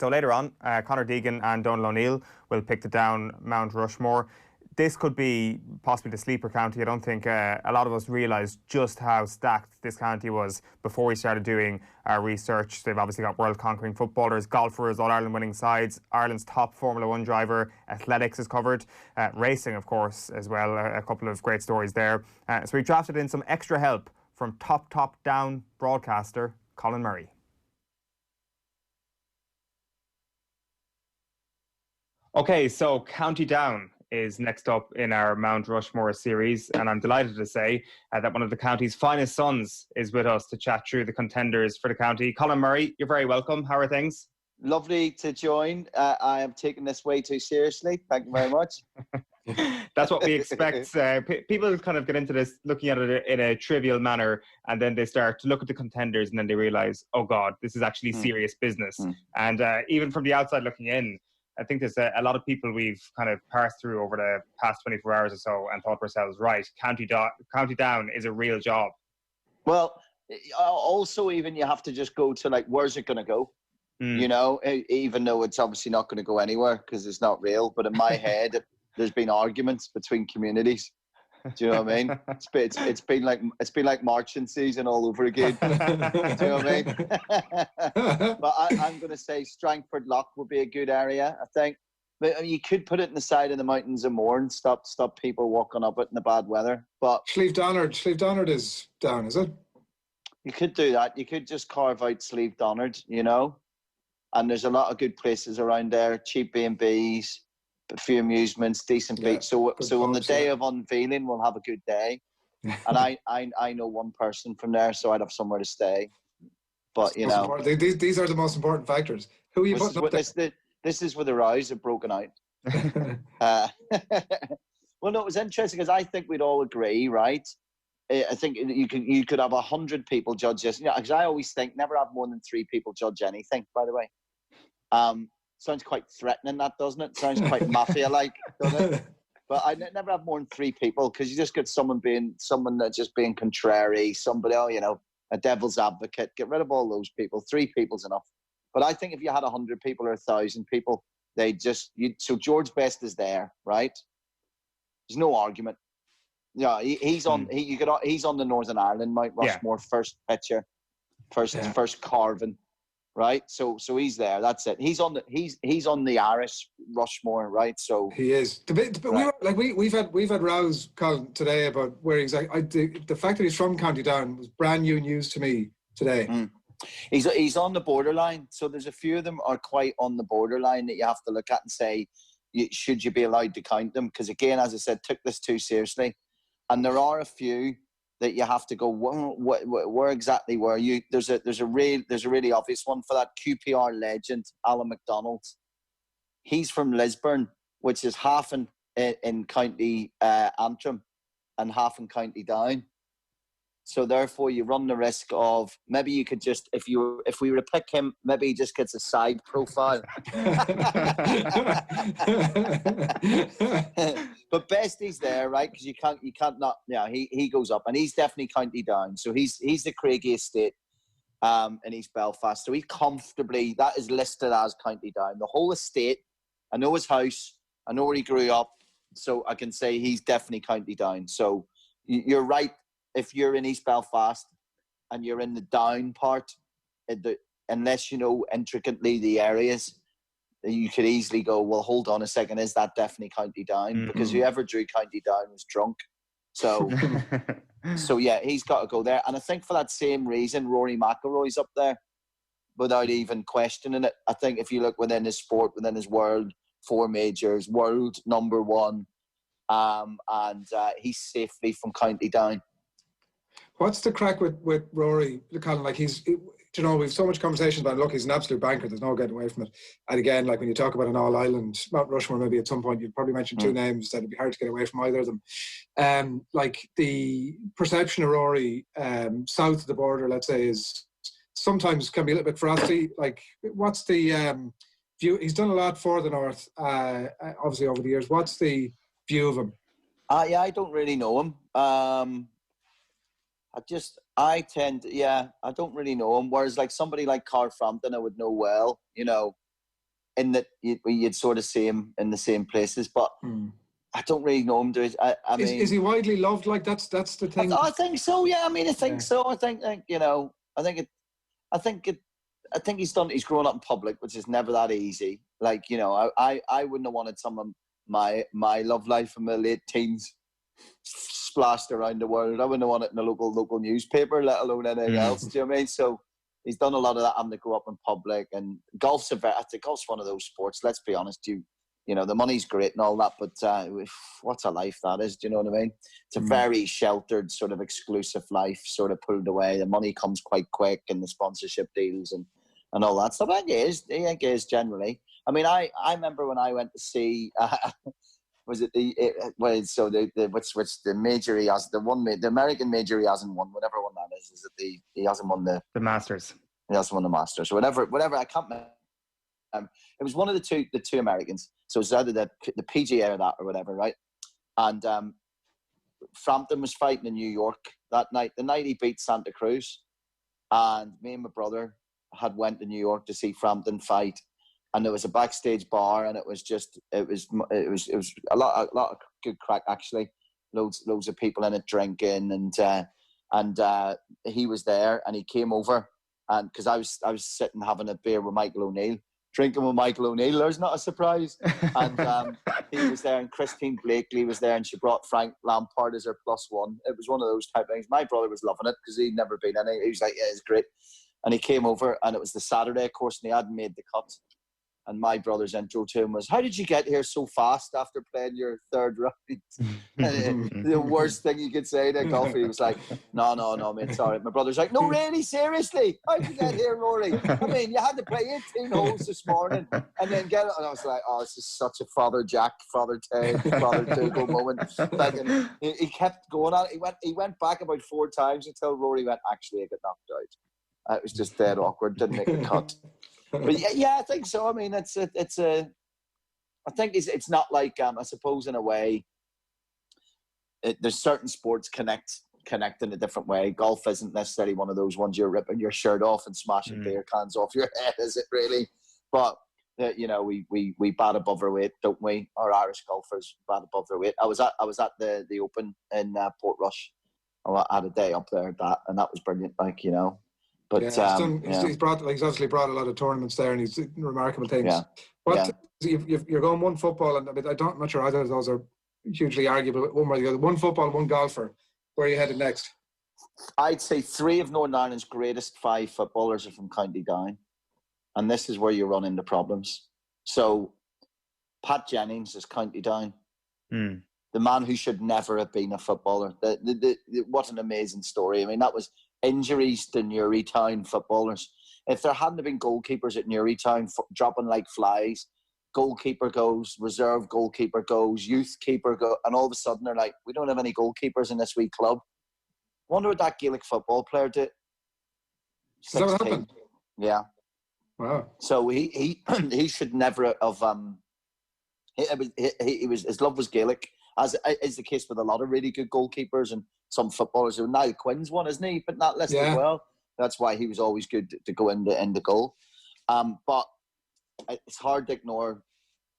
So later on, Conor Deegan and Donal O'Neill will pick the down Mount Rushmore. This could be possibly the sleeper county. I don't think a lot of us realised just how stacked this county was before we started doing our research. They've obviously got world-conquering footballers, golfers, All-Ireland winning sides, Ireland's top Formula 1 driver, athletics is covered, racing, of course, as well. A couple of great stories there. So we drafted in some extra help from top-down broadcaster Colin Murray. Okay, so County Down is next up in our Mount Rushmore series, and I'm delighted to say that one of the county's finest sons is with us to chat through the contenders for the county. Colin Murray, you're very welcome. How are things? Lovely to join. I am taking this way too seriously. Thank you very much. That's what we expect. People kind of get into this looking at it in a trivial manner, and then they start to look at the contenders, and then they realise, oh God, this is actually serious business. And even from the outside looking in, I think there's a lot of people we've kind of parsed through over the past 24 hours or so and thought to ourselves, right, County Down is a real job. Well, also even you have to just go to like, where's it going to go? You know, even though it's obviously not going to go anywhere because it's not real. But in my head, there's been arguments between communities. Do you know what I mean? It's been like marching season all over again. Do you know what I mean? But I'm going to say Strangford Lough would be a good area, I think. But I mean, you could put it in the side of the mountains of Moore and stop people walking up it in the bad weather. But Slieve Donard is down, is it? You could do that. You could just carve out Slieve Donard, you know. And there's a lot of good places around there, cheap B&Bs, a few amusements, decent beach. So on the day of unveiling, we'll have a good day. And I know one person from there, so I'd have somewhere to stay. But, you know. These are the most important factors. Who are you putting up there? This is where the rows have broken out. Well, no, it was interesting because I think we'd all agree, right? I think you could have 100 people judge this. You know, because I always think never have more than 3 people judge anything, by the way. Sounds quite threatening, that, doesn't it? Sounds quite mafia-like, doesn't it? But I never have more than 3 people because you just get someone that's just being contrary, somebody, you know, a devil's advocate. Get rid of all those people. 3 people's enough. But I think if you had 100 people or 1,000 people, so George Best is there, right? There's no argument. Yeah, he's on the Northern Ireland Mount Rushmore first picture, first carving. Right, so he's there. That's it. He's on the Irish Rushmore, right? So he is. Right. We've had rows, Colin, today about where exactly. The fact that he's from County Down was brand new news to me today. He's on the borderline. So there's a few of them are quite on the borderline that you have to look at and say, should you be allowed to count them? Because again, as I said, took this too seriously, and there are a few that you have to go, where exactly were you? There's a really obvious one for that. QPR legend, Alan McDonald. He's from Lisburn, which is half in County Antrim and half in County Down. So therefore, you run the risk of maybe you could just, if we were to pick him, maybe he just gets a side profile. But Bestie's there, right? Because you can't not. Yeah, he goes up, and he's definitely County Down. So he's the Craigie estate, in East Belfast. So he comfortably, that is listed as County Down. The whole estate, I know his house, I know where he grew up, so I can say he's definitely County Down. So you're right. If you're in East Belfast and you're in the down part, unless you know intricately the areas, you could easily go, well, hold on a second, is that definitely County Down? Mm-hmm. Because whoever drew County Down was drunk. So, so yeah, he's got to go there. And I think for that same reason, Rory McIlroy's up there without even questioning it. I think if you look within his sport, within his world, 4 majors, world number 1, and he's safely from County Down. What's the crack with Rory? Colin, like you know, we've so much conversation about, look, he's an absolute banker. There's no getting away from it. And again, like when you talk about an all-Ireland, Mount Rushmore, maybe at some point you'd probably mention 2 names that it'd be hard to get away from either of them. Like the perception of Rory south of the border, let's say, is sometimes can be a little bit frosty. Like, what's the view? He's done a lot for the north, obviously over the years. What's the view of him? Yeah, I don't really know him. I don't really know him. Whereas like somebody like Carl Frampton, I would know well, you know. in that you'd sort of see him in the same places, but I don't really know him. I mean, is he widely loved? Like that's the thing. I think so. Yeah, I mean, I think so. I think you know, I think he's grown up in public, which is never that easy. Like, you know, I wouldn't have wanted some of my love life from my late teens splashed around the world. I wouldn't have wanted it in a local newspaper, let alone anything else. Do you know what I mean? So he's done a lot of that, having to grow up in public. And golf's one of those sports. Let's be honest, you know, the money's great and all that, but what a life that is. Do you know what I mean? It's a very sheltered, sort of exclusive life, sort of pulled away. The money comes quite quick, and the sponsorship deals and all that stuff. I think it is generally. I mean, I remember when I went to see, was it the major he has, the American major he hasn't won, whatever one that is it he hasn't won the Masters? He hasn't won the Masters, or whatever. I can't remember. It was one of the two Americans. So it was either the PGA or that or whatever, right? And Frampton was fighting in New York that night. The night he beat Santa Cruz, and me and my brother had went to New York to see Frampton fight, and there was a backstage bar, and it was a lot of good crack actually. Loads of people in it drinking, and he was there, and he came over, and because I was sitting having a beer with Michael O'Neill. Drinking with Michael O'Neill, there's not a surprise. And he was there, and Christine Blakely was there, and she brought Frank Lampard as her +1. It was one of those type of things. My brother was loving it because he'd never been in it. He was like, yeah, it's great. And he came over, and it was the Saturday course, and he hadn't made the cut. And my brother's intro to him was, how did you get here so fast after playing your third round? The worst thing you could say to a golfer. He was like, no, mate, sorry. My brother's like, no, really, seriously? How'd you get here, Rory? I mean, you had to play 18 holes this morning and then get it. And I was like, oh, this is such a Father Jack, Father Ted, Father Dougal moment. Like, and he kept going on. He went back about 4 times until Rory went, actually, I got knocked out. It was just dead awkward, didn't make the cut. But yeah, I think so. I mean, I think it's not like, I suppose in a way, there's certain sports connect in a different way. Golf isn't necessarily one of those ones you're ripping your shirt off and smashing beer cans off your head, is it really? But you know, we bat above our weight, don't we? Our Irish golfers bat above their weight. I was at the Open in Portrush. I had a day up there and that was brilliant. Like, you know. But he's obviously brought a lot of tournaments there, and he's remarkable things. You're going one football, and I'm not sure either of those are hugely arguable. One way or the other. One football, one golfer. Where are you headed next? I'd say 3 of Northern Ireland's greatest 5 footballers are from County Down, and this is where you run into problems. So, Pat Jennings is County Down. The man who should never have been a footballer. What an amazing story. I mean, that was injuries to Newrytown footballers. If there hadn't been goalkeepers at Newrytown dropping like flies, goalkeeper goes, reserve goalkeeper goes, youth keeper goes, and all of a sudden they're like, we don't have any goalkeepers in this wee club. Wonder what that Gaelic football player did. 16. Does that happen? Yeah. Wow. So he should never have. He was, his love was Gaelic, as is the case with a lot of really good goalkeepers and some footballers. Who Niall Quinn's one, isn't he? But not less as well. That's why he was always good to go in the goal. But it's hard to ignore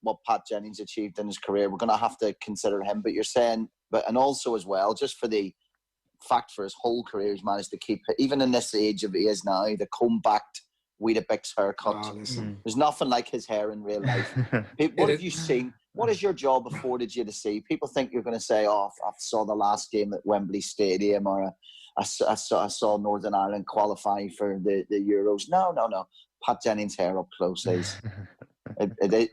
what Pat Jennings achieved in his career. We're going to have to consider him. But you're saying, and also as well, just for the fact for his whole career, he's managed to keep, even in this age of he is now, the comb-backed Weetabix haircut. Oh, there's nothing like his hair in real life. What have you seen? What has your job afforded you to see? People think you're going to say, oh, I saw the last game at Wembley Stadium, or I saw Northern Ireland qualify for the Euros. No. Pat Jennings' hair up close is.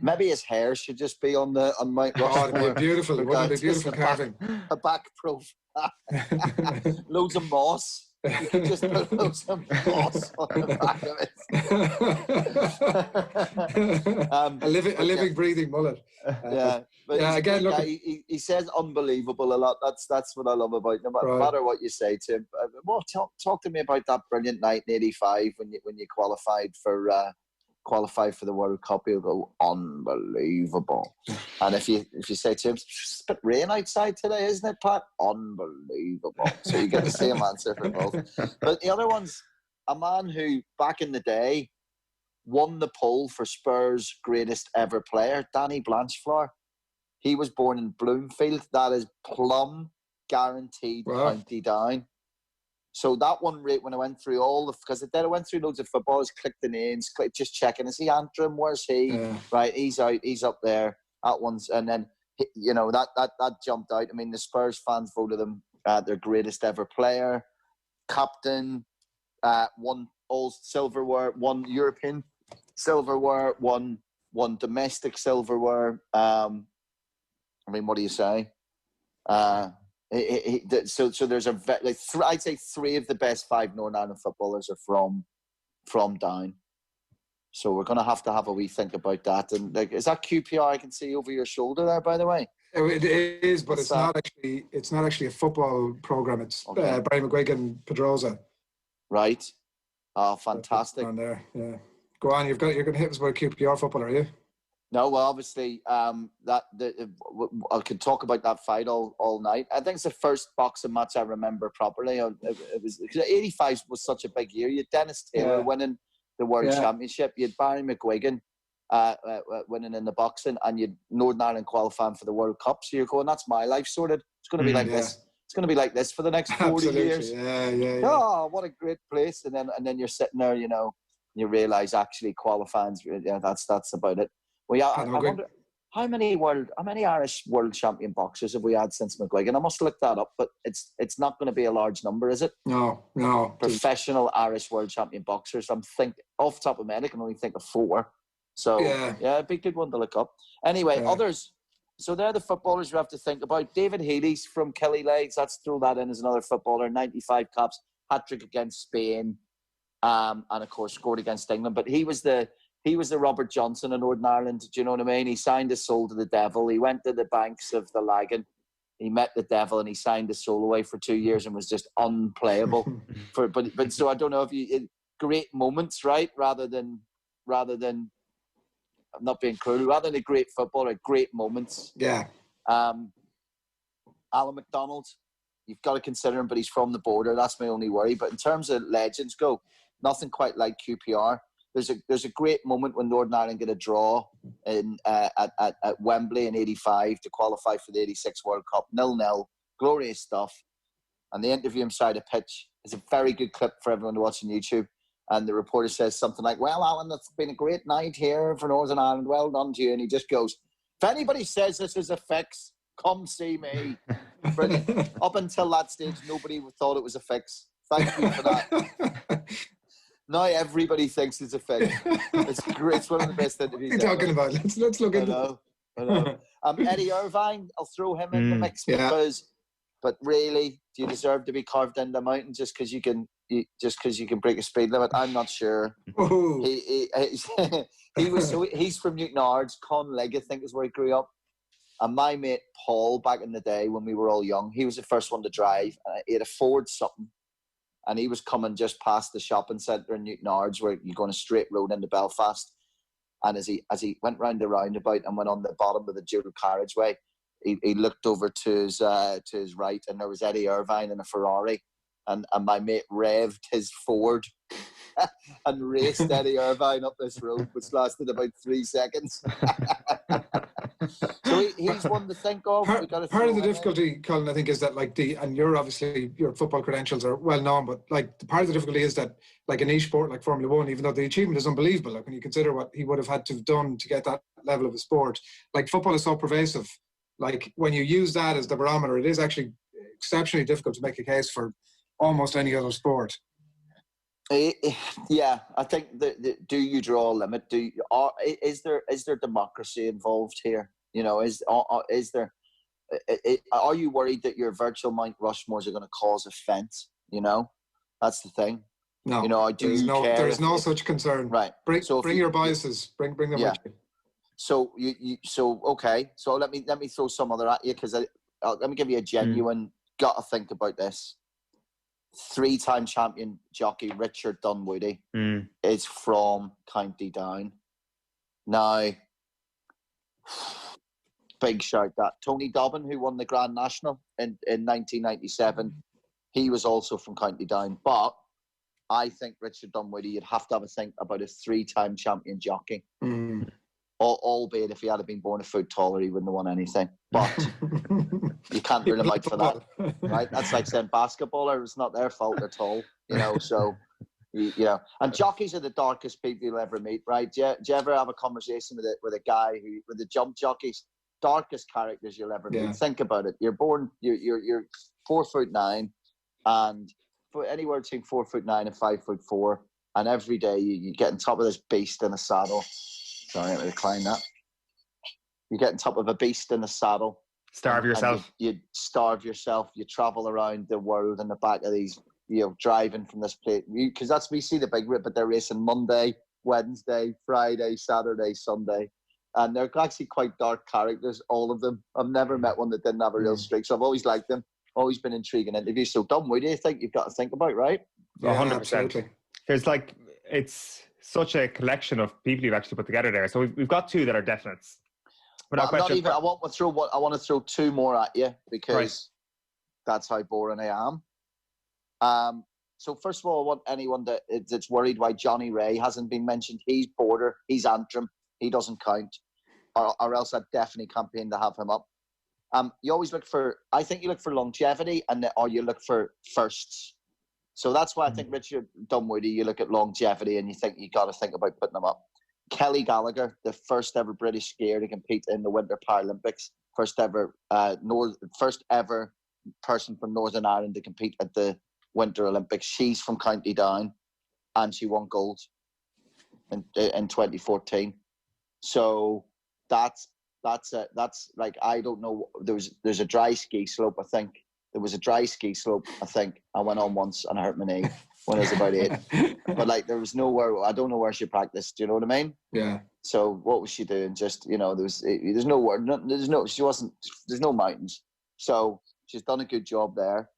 Maybe his hair should just be on Mount Rushmore. Oh, it'd be beautiful. It would be beautiful carving. A back profile. Loads of moss. You could just put loads of moss on the back of it. A living, breathing mullet. Again, look. He says unbelievable a lot. That's what I love about him. No matter what you say to him. Well, talk to me about that brilliant night in '85 when you qualified for the World Cup. He'll go, unbelievable. And if you say to him, it's a bit rain outside today, isn't it, Pat? Unbelievable. So you get the same answer for both. But the other one's a man who back in the day won the poll for Spurs' greatest ever player, Danny Blanchflower. He was born in Bloomfield. That is plumb guaranteed County Down. So that one rate, when I went through because I went through loads of footballers, clicked the names, just checking, is he Antrim? Where's he? Yeah. Right, he's out, he's up there. That one's, and then, you know, that jumped out. I mean, the Spurs fans voted him their greatest ever player, captain, won all silverware, won European silverware, won domestic silverware. I mean, what do you say? So there's I'd say 3 of the best 5 Northern Ireland footballers are from down. So we're going to have a wee think about that. And like, is that QPR I can see over your shoulder there, by the way? It is, but it's not actually a football program. It's Brian McGuigan Pedrosa. Right. Oh, fantastic. On there, yeah. Go on. You're going to hit us about QPR football, are you? No, well, obviously, I could talk about that fight all night. I think it's the first boxing match I remember properly. It was because '85 was such a big year. You had Dennis Taylor winning the World Championship. You had Barry McGuigan winning in the boxing, and you had Northern Ireland qualifying for the World Cup. So you're going, that's my life sorted. It's going to be like this. It's going to be like this for the next 40 years. Yeah. Oh, what a great place! And then you're sitting there, you know, you realise actually qualifying's that's about it. Well, yeah, I wonder how many Irish world champion boxers have we had since McGuigan? I must look that up, but it's not going to be a large number, is it? No. Professional Irish world champion boxers. I'm thinking off the top of my head, I can only think of 4. So yeah, a big good one to look up. Anyway, others. So they're the footballers you have to think about. David Healy's from Killylegs. Let's throw that in as another footballer. 95 caps, hat-trick against Spain, and of course scored against England. But he was the Robert Johnson of Northern Ireland. Do you know what I mean? He signed his soul to the devil. He went to the banks of the Lagan. He met the devil and he signed his soul away for 2 years and was just unplayable. But so I don't know if great moments, right? Rather than I'm not being cruel. Rather than a great footballer, great moments. Yeah. Alan McDonald, you've got to consider him, but he's from the border. That's my only worry. But in terms of legends go, nothing quite like QPR. There's a great moment when Northern Ireland get a draw at Wembley in '85 to qualify for the '86 World Cup. 0-0, glorious stuff. And they interview him side of pitch. It's a very good clip for everyone to watch on YouTube. And the reporter says something like, "Well, Alan, it's been a great night here for Northern Ireland. Well done to you." And he just goes, "If anybody says this is a fix, come see me." Brilliant. Up until that stage, nobody thought it was a fix. Thank you for that. Now everybody thinks it's a fix. It's great. It's one of the best interviews. What are you talking about? Let's look into it. I know. Eddie Irvine, I'll throw him in the mix because, but really, do you deserve to be carved into the mountain just because you can break a speed limit? I'm not sure. He's from Newton Ards, Conleg, I think is where he grew up. And my mate Paul, back in the day when we were all young, he was the first one to drive. He had a Ford something. And he was coming just past the shopping centre in Newton Ards, where you go on a straight road into Belfast. And as he went round the roundabout and went on the bottom of the dual carriageway, he looked over to his right, and there was Eddie Irvine in a Ferrari, and my mate revved his Ford and raced Eddie Irvine up this road, which lasted about 3 seconds. So he's one to think of. Part of the difficulty, Colin, I think, is that and your football credentials are well known, but part of the difficulty is that a niche sport like Formula One, even though the achievement is unbelievable, when you consider what he would have had to have done to get that level of a sport, football is so pervasive. When you use that as the barometer, it is actually exceptionally difficult to make a case for almost any other sport. Yeah, I think do you draw a limit? Is there democracy involved here? You know, is there? Are you worried that your virtual Mount Rushmores are going to cause offence? You know, that's the thing. No, you know, there's no such concern. Right. Bring your biases. Bring them with you. So okay. So let me throw some other at you, because let me give you a genuine. Got to think about this. 3-time champion jockey Richard Dunwoody is from County Down. Now, big shout that. Tony Dobbin, who won the Grand National in 1997, he was also from County Down. But I think Richard Dunwoody, you'd have to have a think about a 3-time champion jockey. Mm. Albeit if he had been born a foot taller, he wouldn't have won anything. But you can't rule him out for that, right? That's like saying basketballer, it's not their fault at all, so, And jockeys are the darkest people you'll ever meet, right? Do you ever have a conversation with a guy with the jump jockeys? Darkest characters you'll ever meet. Think about it. You're 4'9", and for anywhere between 4'9" and 5'4", and every day you get on top of this beast in a saddle. Sorry, I'm going to decline that. You get on top of a beast in a saddle. Starve yourself. You starve yourself. You travel around the world in the back of these, driving from this place. Because we see the big rip, but they're racing Monday, Wednesday, Friday, Saturday, Sunday. And they're actually quite dark characters, all of them. I've never met one that didn't have a real streak. So I've always liked them. Always been intriguing interviews. So, Dom, what do you think you've got to think about, right? Yeah, 100%. There's it's such a collection of people you've actually put together there. So we've got 2 that are definites. I want to throw 2 more at you because that's how boring I am. So first of all, I want anyone that's worried why Johnny Ray hasn't been mentioned. He's border. He's Antrim. He doesn't count. Or else I'd definitely campaign to have him up. You always look for longevity or you look for firsts. So that's why I think Richard Dunwoody, you look at longevity and you think you got to think about putting him up. Kelly Gallagher, the first ever British skier to compete in the Winter Paralympics, first ever person from Northern Ireland to compete at the Winter Olympics. She's from County Down, and she won gold in 2014. So that's like, I don't know. There's a dry ski slope, I think. There was a dry ski slope, I think. I went on once and I hurt my knee when I was about 8. But there was nowhere, I don't know where she practiced. Do you know what I mean? Yeah. So what was she doing? Just, there's no mountains. So she's done a good job there.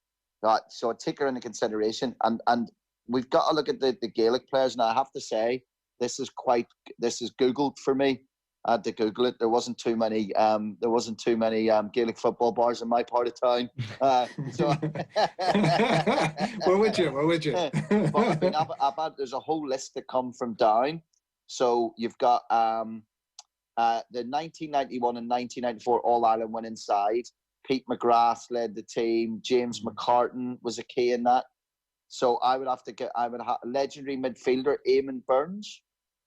So I take her into consideration. And we've got to look at the Gaelic players. Now I have to say, this is Googled for me. I had to Google it. There wasn't too many Gaelic football bars in my part of town. We're with you. But there's a whole list that come from down. So you've got the 1991 and 1994 All Ireland winning side. Pete McGrath led the team. James McCartan was a key in that. So I would have legendary midfielder Eamon Burns.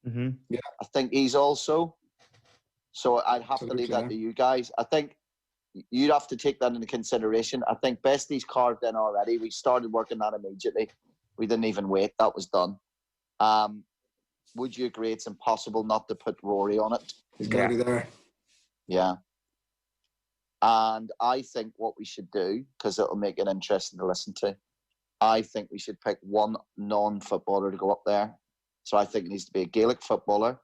Mm-hmm. Yeah, I think he's also. So I'd have to leave that to you guys. I think you'd have to take that into consideration. I think Bestie's carved in already. We started working that immediately. We didn't even wait. That was done. Would you agree it's impossible not to put Rory on it? He's got to be there. Yeah. And I think what we should do, because it'll make it interesting to listen to, I think we should pick one non-footballer to go up there. So I think it needs to be a Gaelic footballer,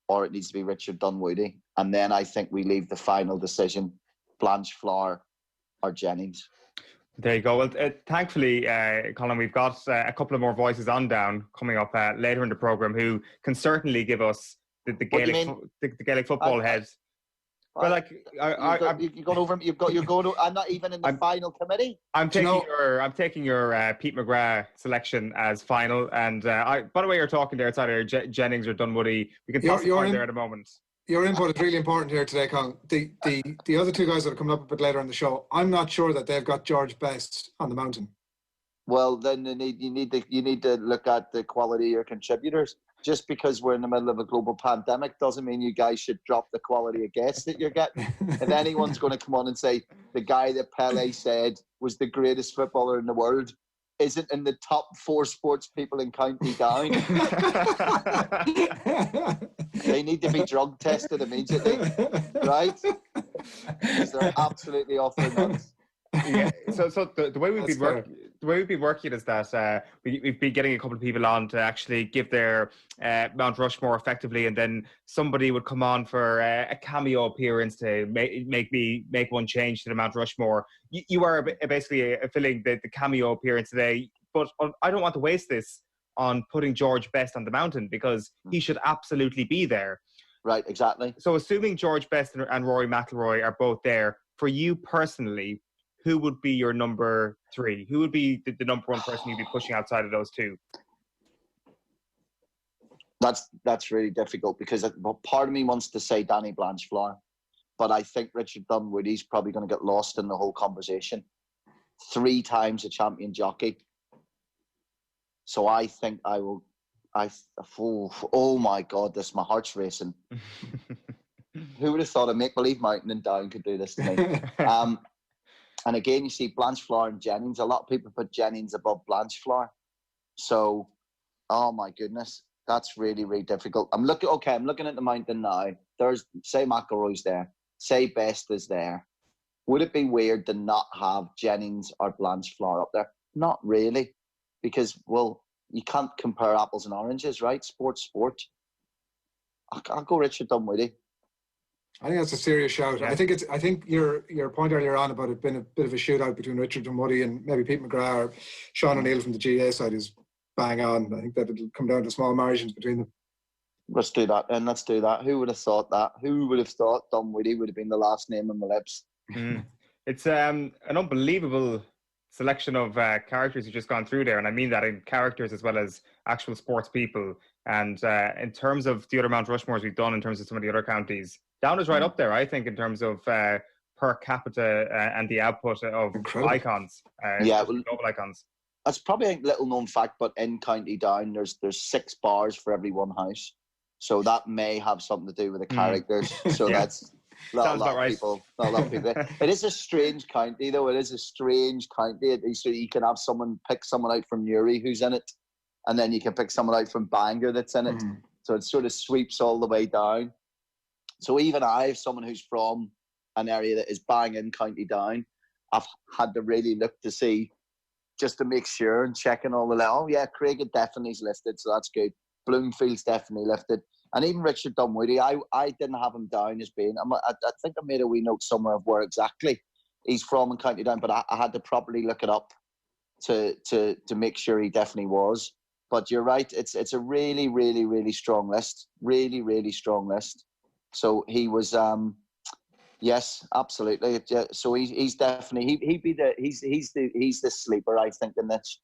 or it needs to be Richard Dunwoody. And then I think we leave the final decision, Blanche Flower or Jennings. There you go. Well, thankfully, Colin, we've got a couple of more voices on down coming up later in the programme who can certainly give us the Gaelic football heads. Well, you've gone over. You're going. I'm not even in the final committee. I'm taking your Pete McGrath selection as final. And by the way, you're talking there. It's either Jennings or Dunwoody. We can toss the there at a moment. Your input is really important here today, Colin. The other 2 guys that are coming up a bit later on the show, I'm not sure that they've got George Best on the mountain. Well, then you need to look at the quality of your contributors. Just because we're in the middle of a global pandemic doesn't mean you guys should drop the quality of guests that you're getting. If anyone's going to come on and say the guy that Pele said was the greatest footballer in the world isn't in the top 4 sports people in County Down, they need to be drug tested immediately, right? Because they're absolutely off their nuts. Yeah. So the way we've been working is that we've been getting a couple of people on to actually give their Mount Rushmore effectively, and then somebody would come on for a cameo appearance to make one change to the Mount Rushmore. You are basically filling the cameo appearance today, but I don't want to waste this on putting George Best on the mountain because he should absolutely be there. Right, exactly. So assuming George Best and Rory McIlroy are both there, for you personally, who would be your number 3? Who would be the number 1 person you'd be pushing outside of those 2? That's really difficult because part of me wants to say Danny Blanchflower, but I think Richard Dunwoody's probably going to get lost in the whole conversation. 3 times a champion jockey. So I think I will. Oh my God, my heart's racing. Who would have thought a make-believe mountain and down could do this to me? And again, you see Blanchflower and Jennings. A lot of people put Jennings above Blanchflower. So, oh my goodness, that's really, really difficult. I'm looking at the mountain now. Say McElroy's there. Say Best is there. Would it be weird to not have Jennings or Blanchflower up there? Not really, because, well, you can't compare apples and oranges, right? Sport. I'll go Richard Dunwoody. I think that's a serious shout. Yeah. I think your point earlier on about it being a bit of a shootout between Richard Dunwoody and maybe Pete McGrath or Sean O'Neill from the GA side is bang on. I think that it'll come down to small margins between them. Let's do that, and let's do that. Who would have thought that? Who would have thought Dunwoody would have been the last name on the lips? It's an unbelievable selection of characters you've just gone through there, and I mean that in characters as well as actual sports people. And in terms of the other Mount Rushmores we've done, in terms of some of the other counties, Down is right up there, I think, in terms of per capita and the output of icons, global icons. That's probably a little known fact, but in County Down, there's 6 bars for every 1 house, so that may have something to do with the characters. So yeah. That's not a lot of people. It is a strange county, though. It is a strange county. So you can have pick someone out from Newry who's in it, and then you can pick someone out from Bangor that's in it. So it sort of sweeps all the way down. So even I, as someone who's from an area that is bang in County Down, I've had to really look to see, just to make sure and checking all the oh yeah, Craig definitely is listed, so that's good. Bloomfield's definitely lifted, and even Richard Dunwoody, I didn't have him down as being. I think I made a wee note somewhere of where exactly he's from in County Down, but I had to properly look it up to make sure he definitely was. But you're right, it's a really, really, really strong list, really, really strong list. So he was, yes, absolutely. So he's definitely he's the sleeper, I think, in this.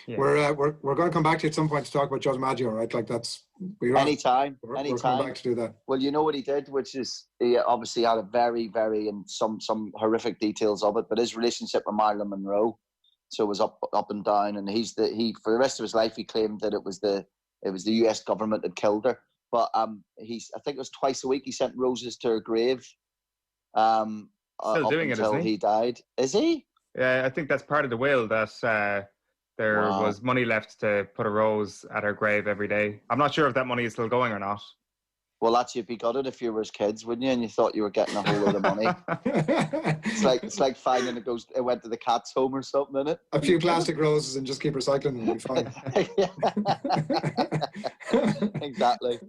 Yeah. We're going to come back to you at some point to talk about José Maggio, right? Like anytime. We're coming back to do that. Well, you know what he did, which is he obviously had a very, very and some horrific details of it, but his relationship with Marilyn Monroe, so it was up and down, and he for the rest of his life he claimed that it was the US government that killed her. But I think it was twice a week he sent roses to her grave. Still doing it, until he died. Is he? Yeah, I think that's part of the will, that there was money left to put a rose at her grave every day. I'm not sure if that money is still going or not. Well, you'd be gutted if you were his kids, wouldn't you? And you thought you were getting a whole load of money. It's like finding it went to the cat's home or something, isn't it? A few plastic roses and just keep recycling them, and be fine. Exactly.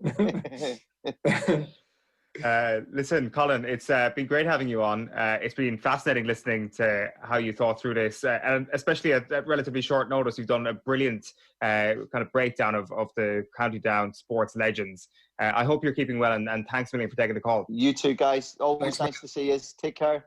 Listen, Colin, it's been great having you on. It's been fascinating listening to how you thought through this, and especially at relatively short notice, you've done a brilliant kind of breakdown of the County Down sports legends. I hope you're keeping well, and thanks a million for taking the call. You too, guys. Always nice to see you. Take care.